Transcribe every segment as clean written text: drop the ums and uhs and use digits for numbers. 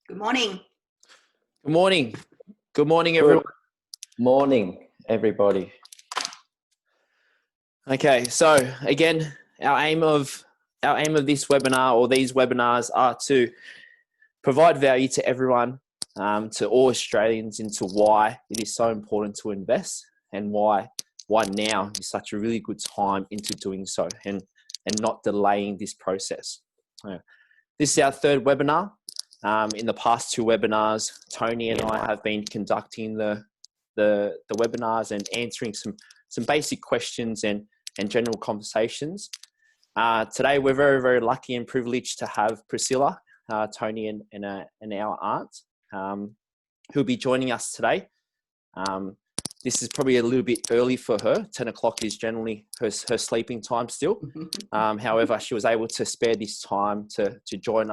Good morning. Good morning. Good morning, everyone. Good morning, everybody. Okay, so again, our aim of this webinar or these webinars are to provide value to everyone, to all Australians, into why it is so important to invest and why now is such a really good time into doing so and not delaying this process. This is our third webinar. In the past two webinars, Tony and I have been conducting the webinars and answering some basic questions and general conversations. Today, we're very, very lucky and privileged to have Priscilla, Tony and our aunt, who'll be joining us today. This is probably a little bit early for her. 10 o'clock is generally her sleeping time still. However, she was able to spare this time to join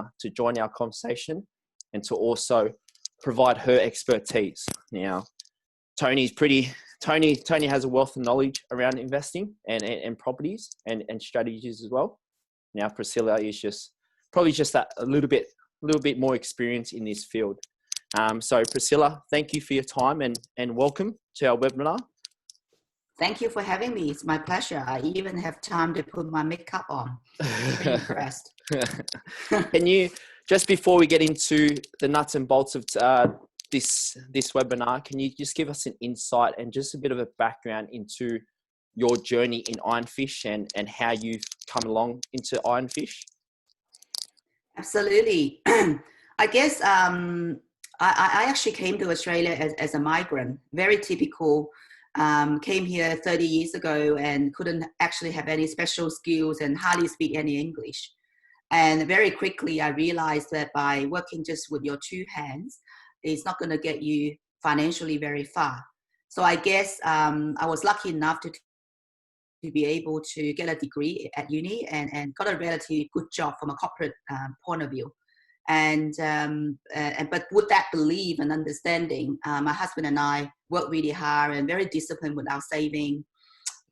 our conversation and to also provide her expertise. Now, Tony has a wealth of knowledge around investing and properties and strategies as well. Now, Priscilla is probably just that a little bit more experience in this field. So Priscilla, thank you for your time and welcome to our webinar. Thank you for having me. It's my pleasure. I even have time to put my makeup on. I'm impressed. Can you, just before we get into the nuts and bolts of this webinar, can you just give us an insight and just a bit of a background into your journey in Ironfish and how you've come along into Ironfish? Absolutely. I guess I actually came to Australia as a migrant, very typical. Came here 30 years ago and couldn't actually have any special skills and hardly speak any English. And very quickly, I realized that by working just with your two hands, it's not going to get you financially very far. So I guess I was lucky enough to be able to get a degree at uni and got a relatively good job from a corporate point of view. But with that belief and understanding, my husband and I worked really hard and very disciplined with our saving,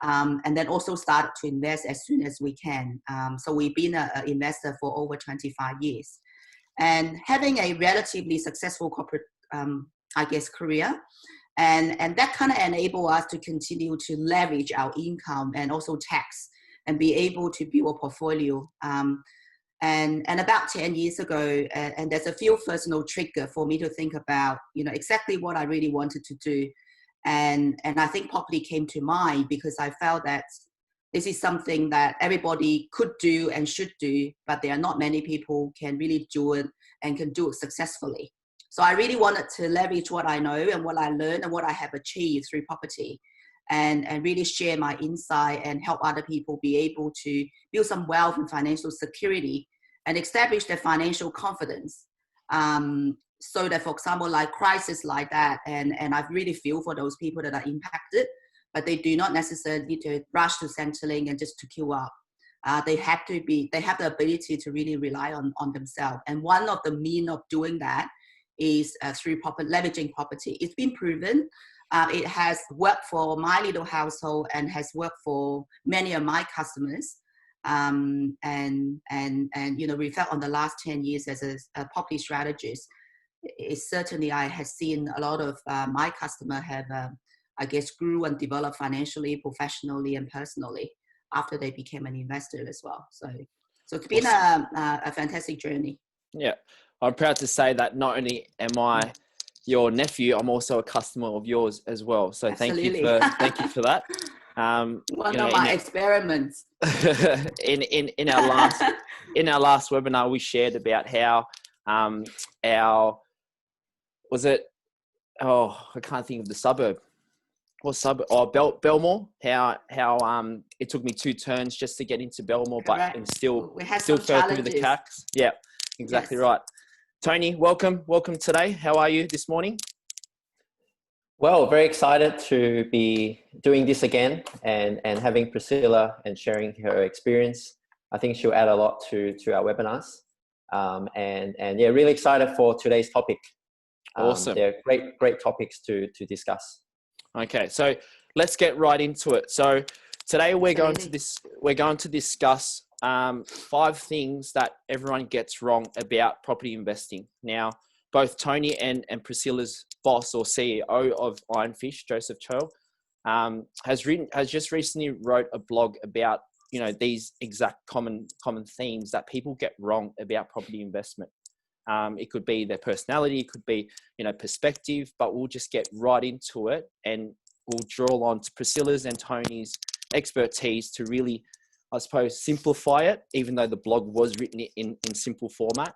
and then also started to invest as soon as we can. So we've been an investor for over 25 years, and having a relatively successful corporate, career, and that kind of enabled us to continue to leverage our income and also tax and be able to build a portfolio. And about 10 years ago, and there's a few personal trigger for me to think about, exactly what I really wanted to do. And I think property came to mind because I felt that this is something that everybody could do and should do, but there are not many people can really do it and can do it successfully. So I really wanted to leverage what I know and what I learned and what I have achieved through property and really share my insight and help other people be able to build some wealth and financial security and establish their financial confidence. So that, for example, like crisis like that, and I really feel for those people that are impacted, but they do not necessarily need to rush to settling and just to queue up. They have the ability to really rely on themselves. And one of the means of doing that is through leveraging property. It's been proven. It has worked for my little household and has worked for many of my customers. And we felt on the last 10 years as a property strategist, I have seen a lot of my customer have, grew and developed financially, professionally, and personally after they became an investor as well. So it's been a fantastic journey. Yeah, I'm proud to say that not only am I your nephew, I'm also a customer of yours as well. So Absolutely. thank you for that. One of my experiments. in our last webinar, we shared about how I can't think of the suburb. What suburb? Oh, Belmore. How it took me 2 turns just to get into Belmore, Correct. but and still fell challenges. through the cracks. Yeah, exactly Yes. right. Tony, welcome today. How are you this morning? Well, very excited to be doing this again and having Priscilla and sharing her experience. I think she'll add a lot to our webinars. And yeah, really excited for today's topic. Awesome. They're great topics to discuss. Okay, so let's get right into it. So today we're going to discuss 5 things that everyone gets wrong about property investing. Now, both Tony and Priscilla's boss or CEO of Ironfish, Joseph Chou, has just recently wrote a blog about, you know, these exact common themes that people get wrong about property investment. It could be their personality, it could be, you know, perspective, but we'll just get right into it, and we'll draw on to Priscilla's and Tony's expertise to really, I suppose, simplify it, even though the blog was written in simple format,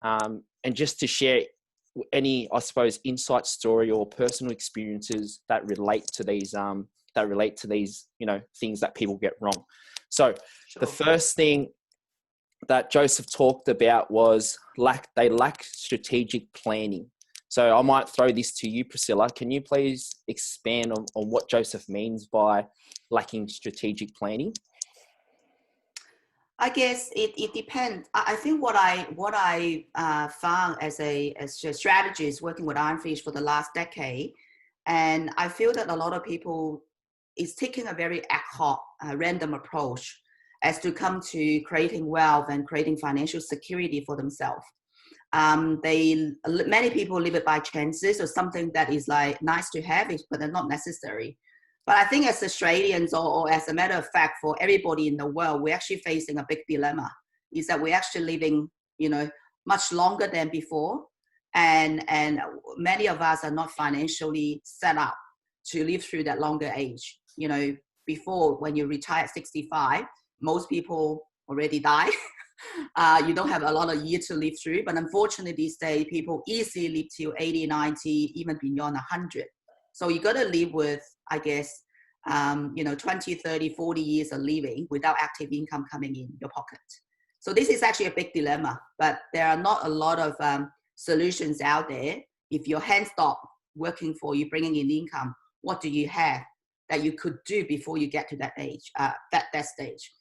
and just to share any, I suppose, insight story or personal experiences that relate to these, you know, things that people get wrong. So Sure. the first thing that Joseph talked about was they lack strategic planning. So I might throw this to you, Priscilla. Can you please expand on what Joseph means by lacking strategic planning? I guess it depends. I think what I found as a strategist working with Ironfish for the last decade, and I feel that a lot of people is taking a very ad hoc, random approach as to come to creating wealth and creating financial security for themselves. Many people live it by chances or something that is like nice to have, but they're not necessary. But I think as Australians, or as a matter of fact, for everybody in the world, we're actually facing a big dilemma. Is that we're actually living, you know, much longer than before, and many of us are not financially set up to live through that longer age. You know, before, when you retire at 65, most people already die. You don't have a lot of years to live through, but unfortunately these days people easily live till 80, 90, even beyond 100. So you got to live with, I guess, you know, 20, 30, 40 years of living without active income coming in your pocket. So this is actually a big dilemma, but there are not a lot of solutions out there. If your hands stop working for you, bringing in income, what do you have that you could do before you get to that age, that stage?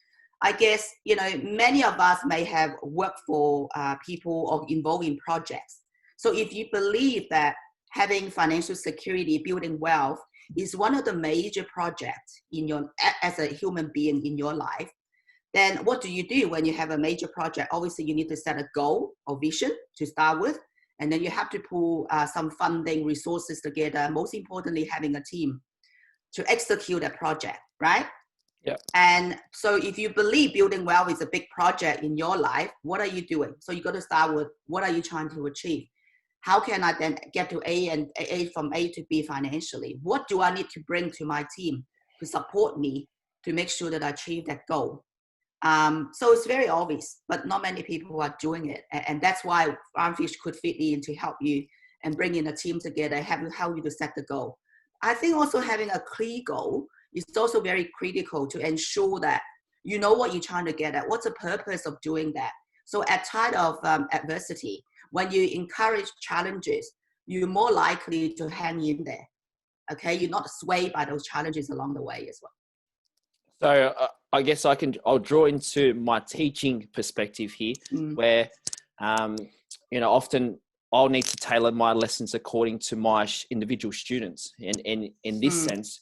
I guess, you know, many of us may have worked for people or involved in projects. So if you believe that having financial security, building wealth is one of the major projects as a human being in your life, then what do you do when you have a major project? Obviously, you need to set a goal or vision to start with, and then you have to pull some funding resources together. Most importantly, having a team to execute that project, right? Yeah. And so if you believe building wealth is a big project in your life, what are you doing? So you got to start with, what are you trying to achieve? How can I then get to from A to B financially? What do I need to bring to my team to support me to make sure that I achieve that goal? So it's very obvious, but not many people are doing it. And that's why Ironfish could fit in to help you and bring in a team together, help you to set the goal. I think also having a clear goal is also very critical to ensure that you know what you're trying to get at. What's the purpose of doing that? So at time of adversity, when you encourage challenges, you're more likely to hang in there. Okay, you're not swayed by those challenges along the way as well. So I guess I'll draw into my teaching perspective here, where, you know, often I'll need to tailor my lessons according to my individual students. And in this sense,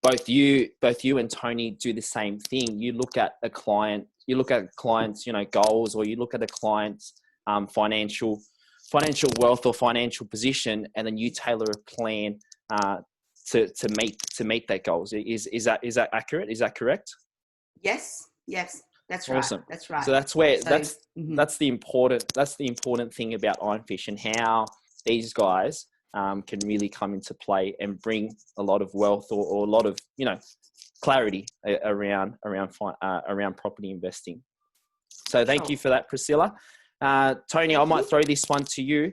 both you and Tony do the same thing. You look at a client's, you know, goals, or you look at a client's financial wealth or financial position, and then you tailor a plan to meet their goals. Is that accurate? Is that correct? Yes, that's awesome. Right. That's right. So that's where that's the important thing about Ironfish, and how these guys can really come into play and bring a lot of wealth or a lot of, you know, clarity around property investing. So thank you for that, Priscilla. Tony, I might throw this one to you.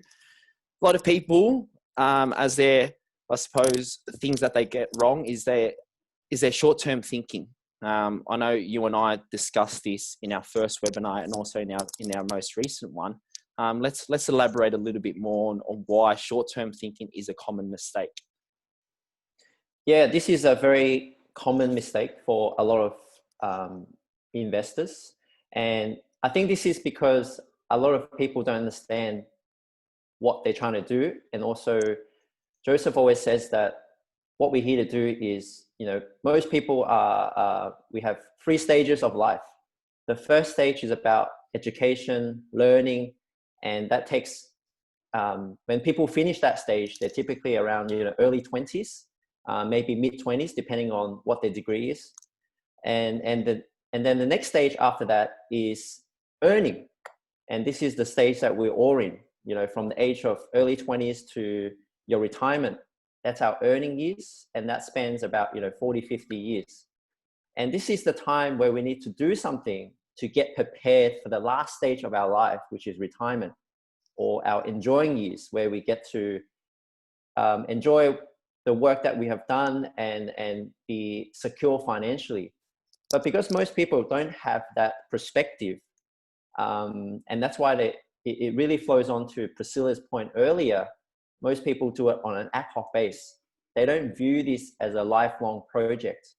A lot of people, as their, I suppose, things that they get wrong is their short-term thinking. I know you and I discussed this in our first webinar and also in our most recent one. Let's elaborate a little bit more on why short-term thinking is a common mistake. Yeah, this is a very common mistake for a lot of investors. And I think this is because a lot of people don't understand what they're trying to do. And also, Joseph always says that what we're here to do is, you know, most people we have 3 stages of life. The first stage is about education, learning, and that takes when people finish that stage, they're typically around, you know, early 20s, maybe mid 20s, depending on what their degree is. And then the next stage after that is earning. And this is the stage that we're all in, you know, from the age of early 20s to your retirement. That's our earning years. And that spans about, you know, 40, 50 years. And this is the time where we need to do something to get prepared for the last stage of our life, which is retirement, or our enjoying years, where we get to enjoy the work that we have done and be secure financially. But because most people don't have that perspective, and that's why it really flows on to Priscilla's point earlier, most people do it on an ad hoc base. They don't view this as a lifelong project.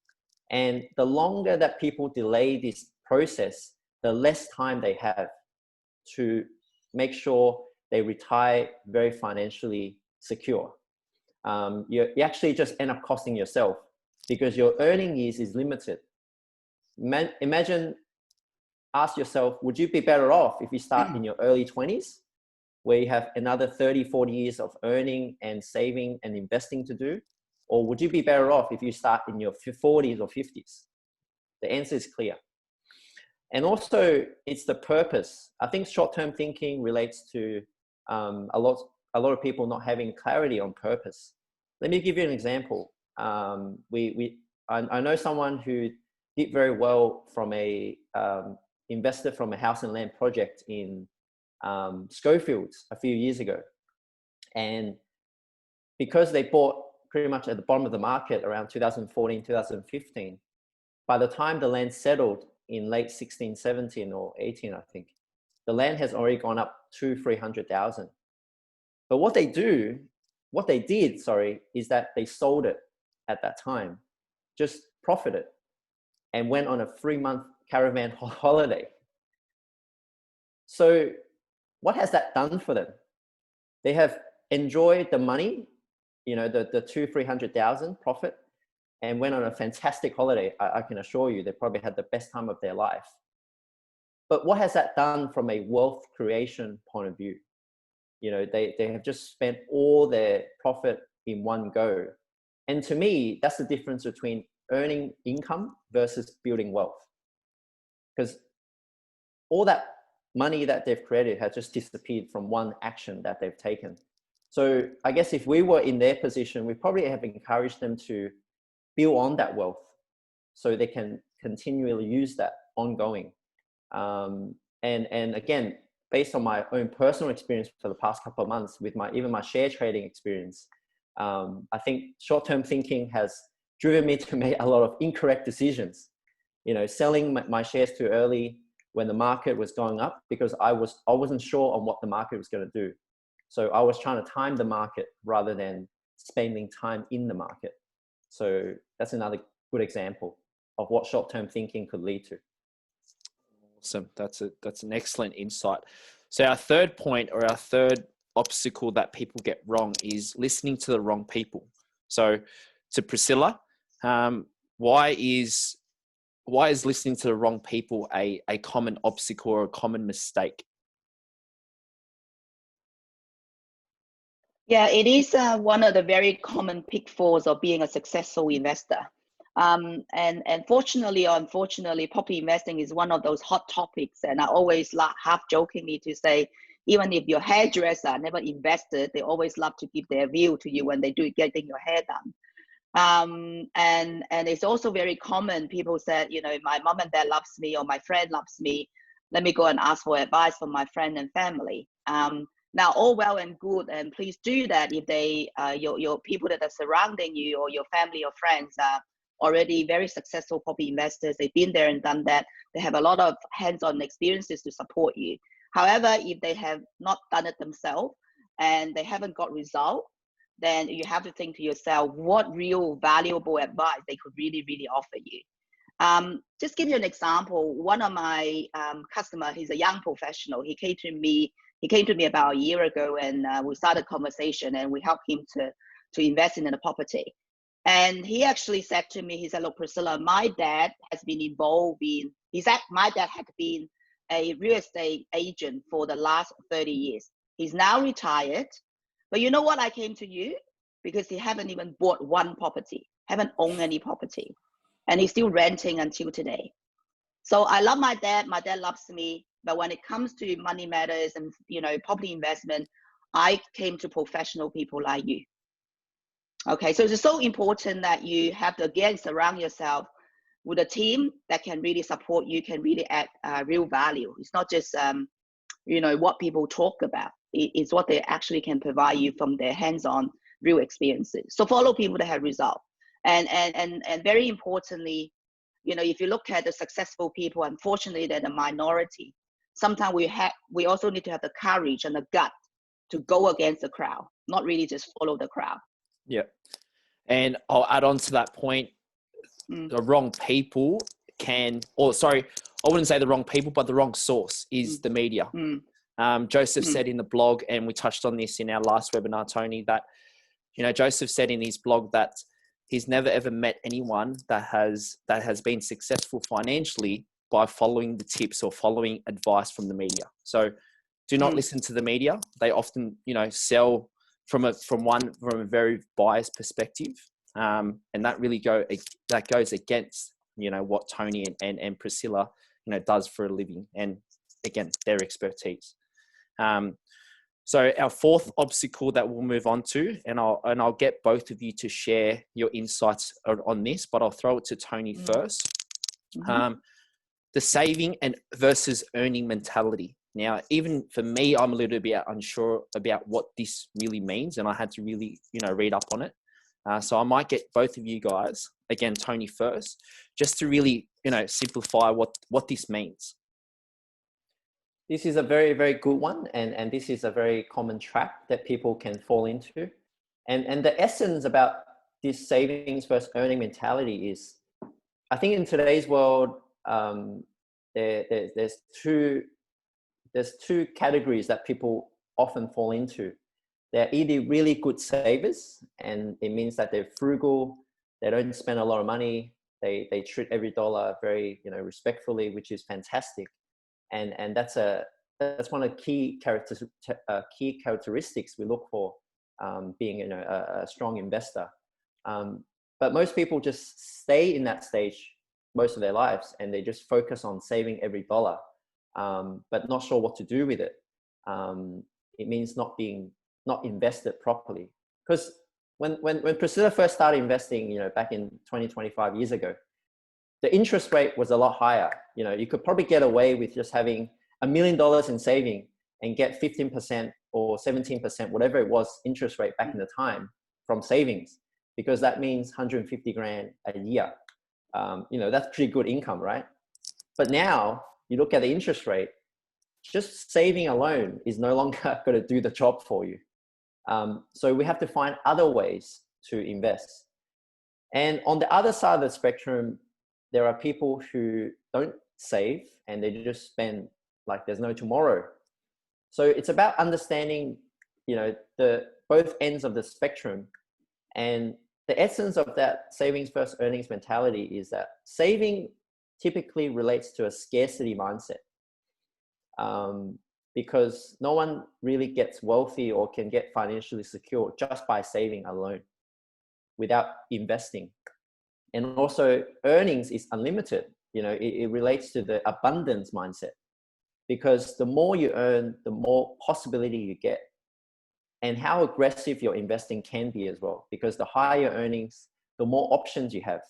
And the longer that people delay this process, the less time they have to make sure they retire very financially secure. You actually just end up costing yourself because your earning years is limited. Imagine, ask yourself, would you be better off if you start in your early 20s, where you have another 30, 40 years of earning and saving and investing to do? Or would you be better off if you start in your 40s or 50s? The answer is clear. And also, it's the purpose. I think short-term thinking relates to a lot of people not having clarity on purpose. Let me give you an example. I know someone who did very well from a investor from a house and land project in Schofields a few years ago. And because they bought pretty much at the bottom of the market around 2014, 2015, by the time the land settled in late 16, 17 or 18, I think, the land has already gone up to 300,000. But what they did, is that they sold it at that time, just profited, and went on a 3-month caravan holiday. So what has that done for them? They have enjoyed the money, you know, the 200,000-300,000 profit, and went on a fantastic holiday. I can assure you, they probably had the best time of their life. But what has that done from a wealth creation point of view? You know, they have just spent all their profit in one go. And to me, that's the difference between earning income versus building wealth. Because all that money that they've created has just disappeared from one action that they've taken. So I guess if we were in their position, we probably have encouraged them to build on that wealth so they can continually use that ongoing. And again, based on my own personal experience for the past couple of months with even my share trading experience, I think short-term thinking has driven me to make a lot of incorrect decisions. You know, selling my shares too early when the market was going up because I wasn't sure on what the market was going to do. So I was trying to time the market rather than spending time in the market. So that's another good example of what short-term thinking could lead to. Awesome. That's an excellent insight. So our third point, or our third obstacle that people get wrong, is listening to the wrong people. So to Priscilla, why is listening to the wrong people a common obstacle or a common mistake? Yeah, it is one of the very common pitfalls of being a successful investor. And fortunately or unfortunately, property investing is one of those hot topics. And I always half jokingly to say, even if your hairdresser never invested, they always love to give their view to you when they do getting your hair done. And it's also very common. People said, you know, if my mom and dad loves me or my friend loves me, let me go and ask for advice from my friend and family. Now, all well and good, and please do that if they, your people that are surrounding you or your family or friends are already very successful property investors. They've been there and done that. They have a lot of hands-on experiences to support you. However, if they have not done it themselves and they haven't got result, then you have to think to yourself what real valuable advice they could really, really offer you. Just give you an example. One of my customer, he's a young professional. He came to me about a year ago, and we started a conversation, and we helped him to invest in a property. And he actually said to me, he said, look, Priscilla, my dad has been involved in, my dad had been a real estate agent for the last 30 years. He's now retired. But you know what? I came to you because he haven't even bought one property, haven't owned any property. And he's still renting until today. So I love my dad. My dad loves me. But when it comes to money matters and, you know, property investment, I came to professional people like you. Okay, so it's so important that you have to, again, surround yourself with a team that can really support you, can really add real value. It's not just, you know, what people talk about. It's what they actually can provide you from their hands-on real experiences. So follow people that have results. And very importantly, you know, if you look at the successful people, unfortunately, they're the minority. Sometimes we also need to have the courage and the gut to go against the crowd, not really just follow the crowd. Yeah. And I'll add on to that point, the wrong people I wouldn't say the wrong people, but the wrong source is the media. Joseph said in the blog, and we touched on this in our last webinar, Tony, that, you know, Joseph said in his blog that he's never ever met anyone that has been successful financially by following the tips or following advice from the media. So do not listen to the media. They often, you know, sell from a very biased perspective. And that really goes against, you know, what Tony and Priscilla, you know, does for a living. And again, their expertise. So our fourth obstacle that we'll move on to, and I'll get both of you to share your insights on this, but I'll throw it to Tony first. The saving and versus earning mentality. Now, even for me, I'm a little bit unsure about what this really means, and I had to really, you know, read up on it. So I might get both of you guys, again, Tony first, just to really, you know, simplify what this means. This is a very, very good one. And this is a very common trap that people can fall into. And the essence about this savings versus earning mentality is, I think in today's world, there's two categories that people often fall into. They're either really good savers, and it means that they're frugal, they don't spend a lot of money, they treat every dollar very, you know, respectfully, which is fantastic. And that's one of the key characteristics we look for, being, you know, a strong investor. But most people just stay in that stage most of their lives, and they just focus on saving every dollar, but not sure what to do with it. It means not invested properly. Because when Priscilla first started investing, you know, back in 25 years ago, the interest rate was a lot higher. You know, you could probably get away with just having $1 million in saving and get 15% or 17%, whatever it was, interest rate back in the time from savings, because that means 150 grand a year. You know, that's pretty good income, right? But now you look at the interest rate, just saving alone is no longer going to do the job for you. So we have to find other ways to invest. And on the other side of the spectrum, there are people who don't save and they just spend like there's no tomorrow. So it's about understanding, you know, the both ends of the spectrum. And the essence of that savings versus earnings mentality is that saving typically relates to a scarcity mindset. Because no one really gets wealthy or can get financially secure just by saving alone without investing. And also earnings is unlimited. You know, it relates to the abundance mindset, because the more you earn, the more possibility you get, and how aggressive your investing can be as well. Because the higher earnings, the more options you have,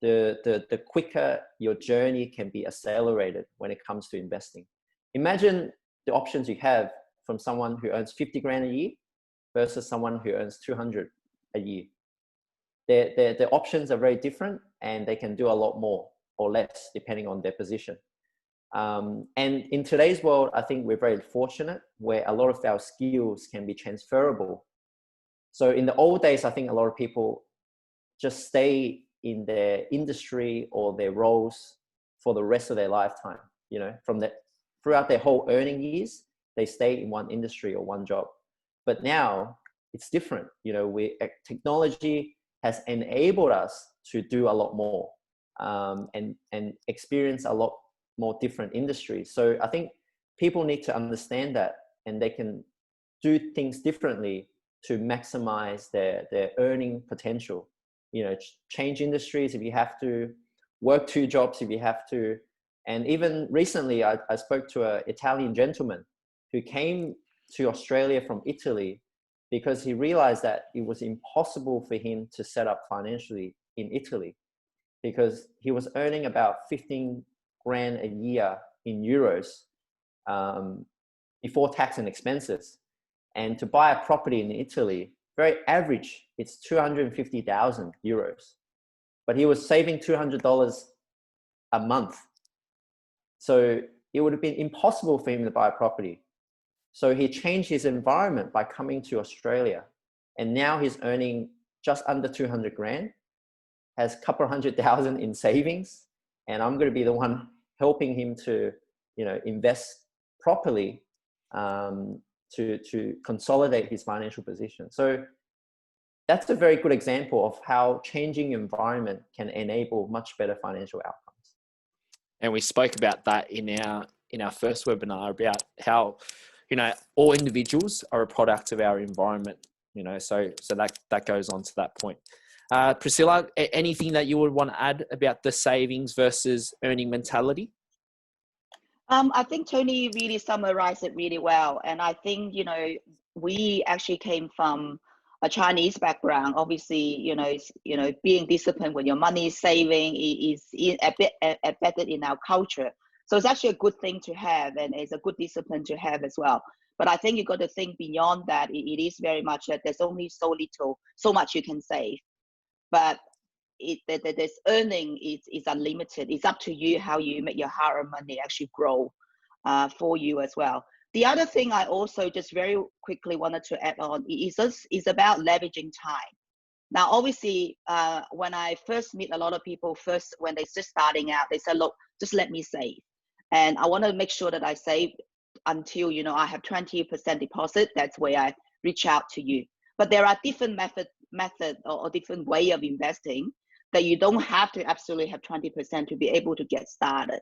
the quicker your journey can be accelerated when it comes to investing. Imagine the options you have from someone who earns 50 grand a year versus someone who earns 200 a year. The options are very different, and they can do a lot more or less depending on their position. And in today's world, I think we're very fortunate where a lot of our skills can be transferable. So in the old days, I think a lot of people just stay in their industry or their roles for the rest of their lifetime. You know, throughout their whole earning years, they stay in one industry or one job. But now it's different. You know, technology has enabled us to do a lot more, and experience a lot more different industries. So I think people need to understand that, and they can do things differently to maximize their earning potential. You know, change industries if you have to, work 2 jobs if you have to. And even recently, I spoke to an Italian gentleman who came to Australia from Italy because he realized that it was impossible for him to set up financially in Italy, because he was earning about 15 grand a year in euros before tax and expenses. And to buy a property in Italy, very average, it's 250,000 euros. But he was saving $200 a month. So it would have been impossible for him to buy a property. So he changed his environment by coming to Australia. And now he's earning just under 200 grand, has a couple $100,000 in savings. And I'm going to be the one helping him to, you know, invest properly to consolidate his financial position. So that's a very good example of how changing environment can enable much better financial outcomes. And we spoke about that in our first webinar about how, you know, all individuals are a product of our environment, you know, so that goes on to that point. Priscilla, anything that you would want to add about the savings versus earning mentality? I think Tony really summarized it really well. And I think, you know, we actually came from a Chinese background. Obviously, you know, being disciplined with your money, saving is a bit embedded in our culture. So it's actually a good thing to have, and it's a good discipline to have as well. But I think you got to think beyond that. It is very much that there's only so much you can save. But this earning is unlimited. It's up to you how you make your hard-earned money actually grow for you as well. The other thing I also just very quickly wanted to add on is about leveraging time. Now, obviously, when I first meet a lot of people, when they're just starting out, they say, look, just let me save. And I want to make sure that I save until, you know, I have 20% deposit. That's where I reach out to you. But there are different method or different way of investing that you don't have to absolutely have 20% to be able to get started.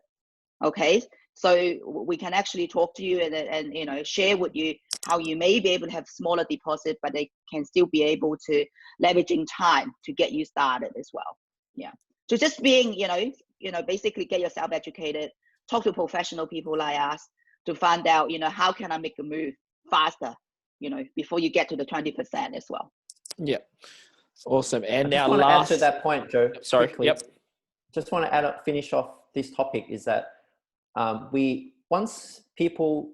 Okay, so we can actually talk to you and you know, share with you how you may be able to have smaller deposit, but they can still be able to leveraging time to get you started as well. Yeah, so just being, you know, basically get yourself educated, talk to professional people like us to find out, you know, how can I make a move faster, you know, before you get to the 20% as well. Yeah, awesome. And I now just want to add last to that point, Joe. Sorry. Quickly. Yep. Just want to finish off this topic is that once people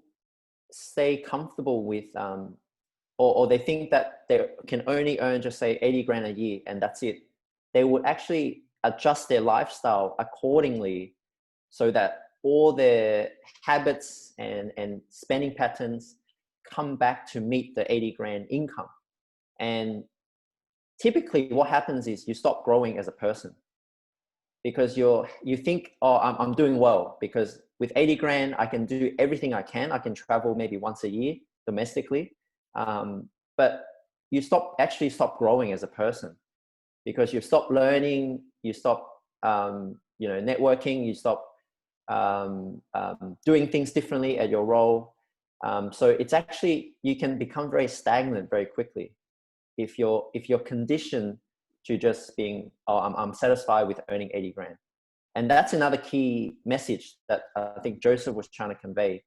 stay comfortable with or they think that they can only earn just say 80 grand a year and that's it, they would actually adjust their lifestyle accordingly so that all their habits and spending patterns come back to meet the 80 grand income. And typically what happens is you stop growing as a person because you think, oh, I'm doing well because with 80 grand, I can do everything I can. I can travel maybe once a year domestically. But you stop growing as a person because you stop learning, you stop, you know, networking, you stop doing things differently at your role. So it's actually, you can become very stagnant very quickly if you're conditioned to just being, oh, I'm satisfied with earning 80 grand. And that's another key message that I think Joseph was trying to convey.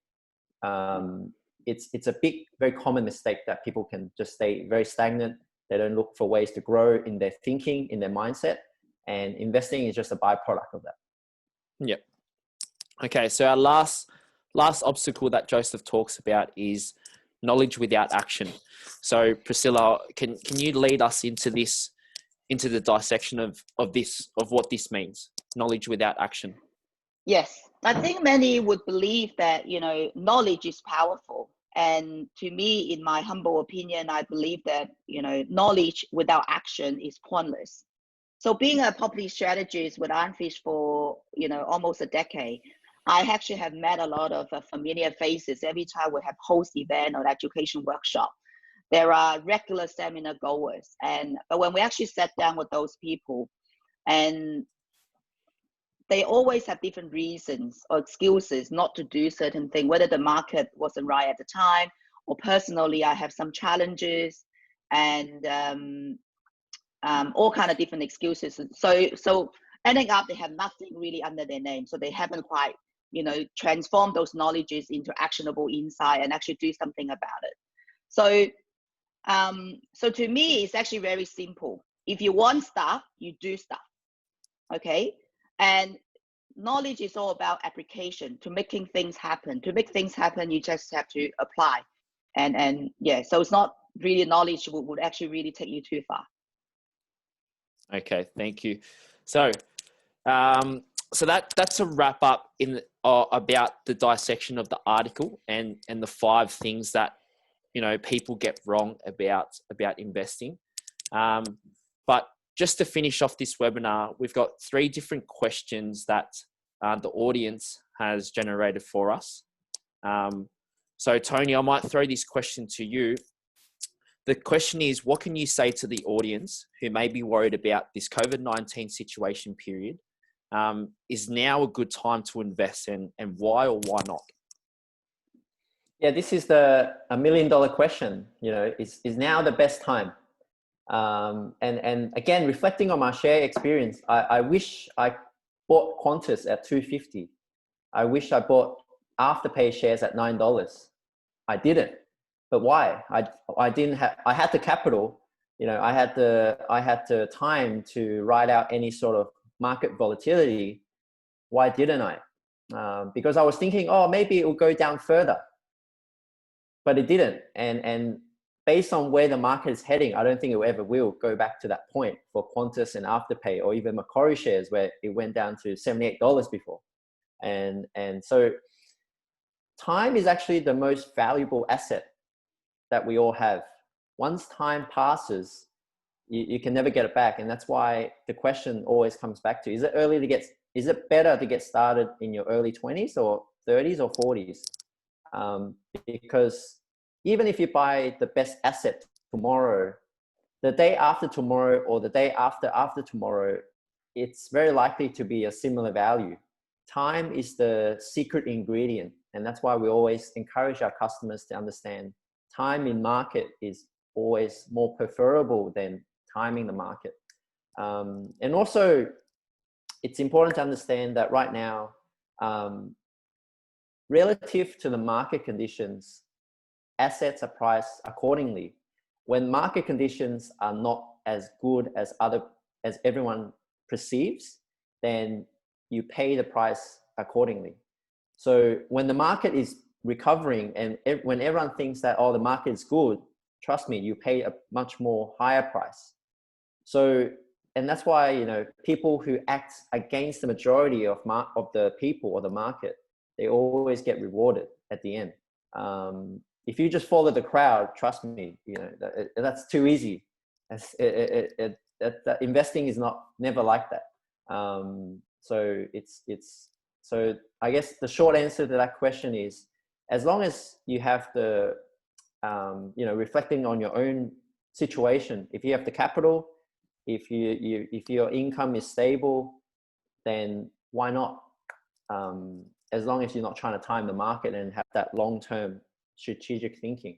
It's a big, very common mistake that people can just stay very stagnant. They don't look for ways to grow in their thinking, in their mindset, and investing is just a byproduct of that. Yep. Okay, so our last obstacle that Joseph talks about is knowledge without action. So Priscilla, can you lead us into the dissection of what this means, knowledge without action? Yes, I think many would believe that, you know, knowledge is powerful. And to me, in my humble opinion, I believe that, you know, knowledge without action is pointless. So being a property strategist with Ironfish for, you know, almost a decade, I actually have met a lot of familiar faces every time we have host event or education workshop. There are regular seminar goers. But when we actually sat down with those people, and they always have different reasons or excuses not to do certain things, whether the market wasn't right at the time or personally I have some challenges, and all kind of different excuses. So ending up they have nothing really under their name, so they haven't quite transformed those knowledges into actionable insight and actually do something about it. So to me it's actually very simple. If you want stuff, you do stuff. Okay. And knowledge is all about application, to making things happen. To make things happen, you just have to apply. And yeah, so it's not really knowledge would actually really take you too far. Okay, thank you. So that's a wrap up in about the dissection of the article and the 5 things that people get wrong about investing. But just to finish off this webinar, we've got 3 different questions that the audience has generated for us. So Tony, I might throw this question to you. The question is, what can you say to the audience who may be worried about this COVID-19 situation period? Is now a good time to invest, and why or why not? Yeah, this is a $1 million question. Is now the best time? And again, reflecting on my share experience, I wish I bought Qantas at $2.50. I wish I bought Afterpay shares at $9. I didn't. But why? I didn't have. I had the capital. I had the time to ride out any sort of market volatility. Why didn't I? Because I was thinking, oh, maybe it will go down further. But it didn't. And based on where the market is heading, I don't think it ever will go back to that point for Qantas and Afterpay, or even Macquarie shares, where it went down to $78 before. And so time is actually the most valuable asset that we all have. Once time passes, you can never get it back. And that's why the question always comes back to, is it better to get started in your early 20s or 30s or 40s? Because even if you buy the best asset tomorrow, the day after tomorrow or the day after tomorrow, it's very likely to be a similar value. Time is the secret ingredient. And that's why we always encourage our customers to understand time in market is always more preferable than timing the market. And also, it's important to understand that right now, relative to the market conditions, assets are priced accordingly. When market conditions are not as good as everyone perceives, then you pay the price accordingly. So when the market is recovering and when everyone thinks that, oh, the market is good, trust me, you pay a much more higher price. So, and that's why, people who act against the majority of the people or the market, they always get rewarded at the end. If you just follow the crowd, trust me, that's too easy. Investing is never like that. So so I guess the short answer to that question is, as long as you have the, reflecting on your own situation, if you have the capital, if your income is stable, then why not? As long as you're not trying to time the market and have that long-term strategic thinking.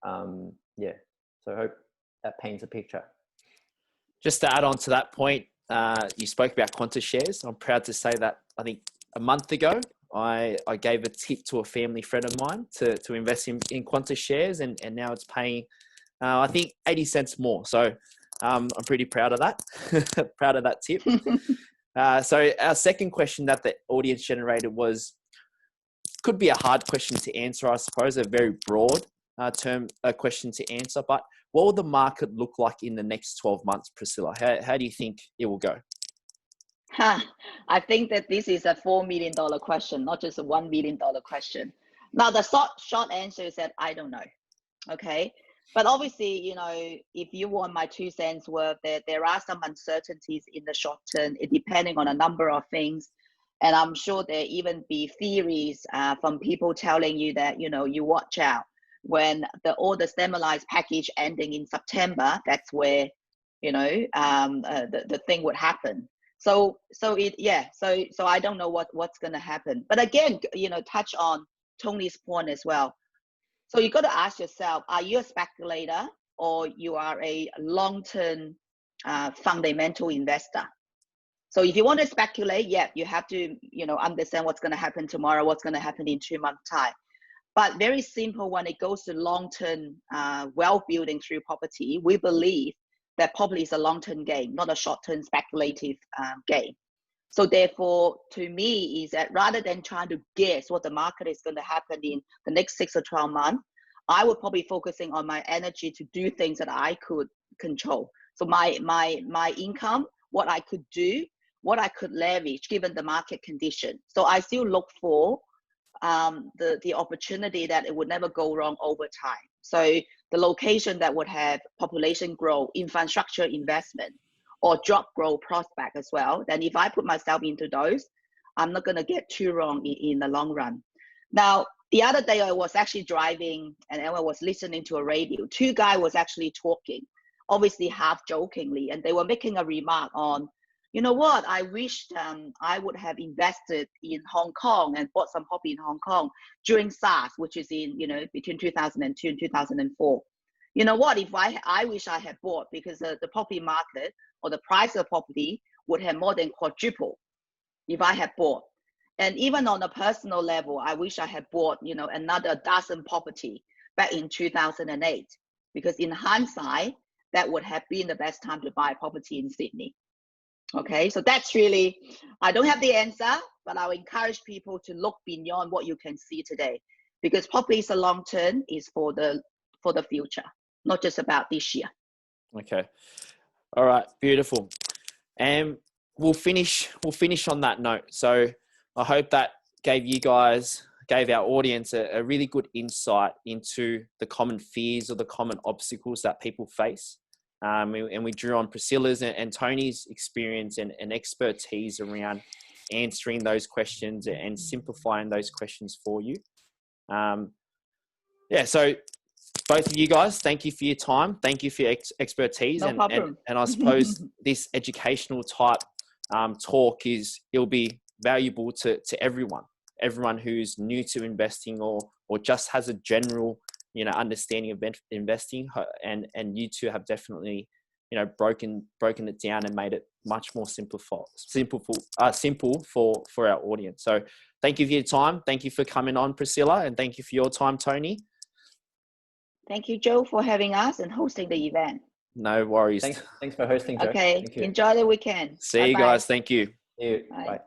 Yeah. So I hope that paints a picture. Just to add on to that point, you spoke about Qantas shares. I'm proud to say that I think a month ago, I gave a tip to a family friend of mine to invest in Qantas shares, and now it's paying, I think, 80 cents more. So I'm pretty proud of that, proud of that tip. So our second question that the audience generated could be a hard question to answer, I suppose, a very broad question to answer, but what will the market look like in the next 12 months, Priscilla? How do you think it will go? I think that this is a $4 million question, not just a $1 million question. Now, the short answer is that I don't know. Okay. But obviously, if you want my 2 cents worth, there are some uncertainties in the short term, depending on a number of things. And I'm sure there even be theories from people telling you that, you watch out when all the stimulus package ending in September, that's where, the thing would happen. So I don't know what's going to happen. But again, touch on Tony's point as well. So you got to ask yourself, are you a speculator or you are a long-term fundamental investor? So if you want to speculate, yeah, you have to, understand what's going to happen tomorrow, what's going to happen in 2 months' time. But very simple, when it goes to long-term wealth building through property, we believe that property is a long-term game, not a short-term speculative game. So therefore, to me, is that rather than trying to guess what the market is going to happen in the next 6 or 12 months, I would probably focusing on my energy to do things that I could control. So my income, what I could do, what I could leverage given the market condition. So I still look for the opportunity that it would never go wrong over time. So the location that would have population growth, infrastructure investment, or job growth prospect as well, then if I put myself into those, I'm not going to get too wrong in the long run. Now, the other day I was actually driving and I was listening to a radio. Two guys was actually talking, obviously half jokingly, and they were making a remark on, you know what, I wished I would have invested in Hong Kong and bought some property in Hong Kong during SARS, which is in, between 2002 and 2004. You know what, if I wish I had bought, because the property market or the price of property would have more than quadrupled if I had bought. And even on a personal level, I wish I had bought, another dozen property back in 2008, because in hindsight, that would have been the best time to buy property in Sydney. Okay, so that's really, I don't have the answer, but I'll encourage people to look beyond what you can see today, because property is a long term, is for the future, not just about this year. Okay. All right. Beautiful. And we'll finish on that note. So I hope that gave our audience a really good insight into the common fears or the common obstacles that people face. And we drew on Priscilla's and Tony's experience and expertise around answering those questions and simplifying those questions for you. So both of you guys, thank you for your time. Thank you for your expertise. No problem. And I suppose this educational type talk it'll be valuable to everyone who's new to investing or just has a general understanding of investing, and you two have definitely broken it down and made it much more simple for our audience. So thank you for your time. Thank you for coming on, Priscilla, and thank you for your time, Tony. Thank you, Joe, for having us and hosting the event. No worries. Thanks for hosting, Joe. Okay, enjoy the weekend. See you guys. Thank you. See you. Bye. Bye.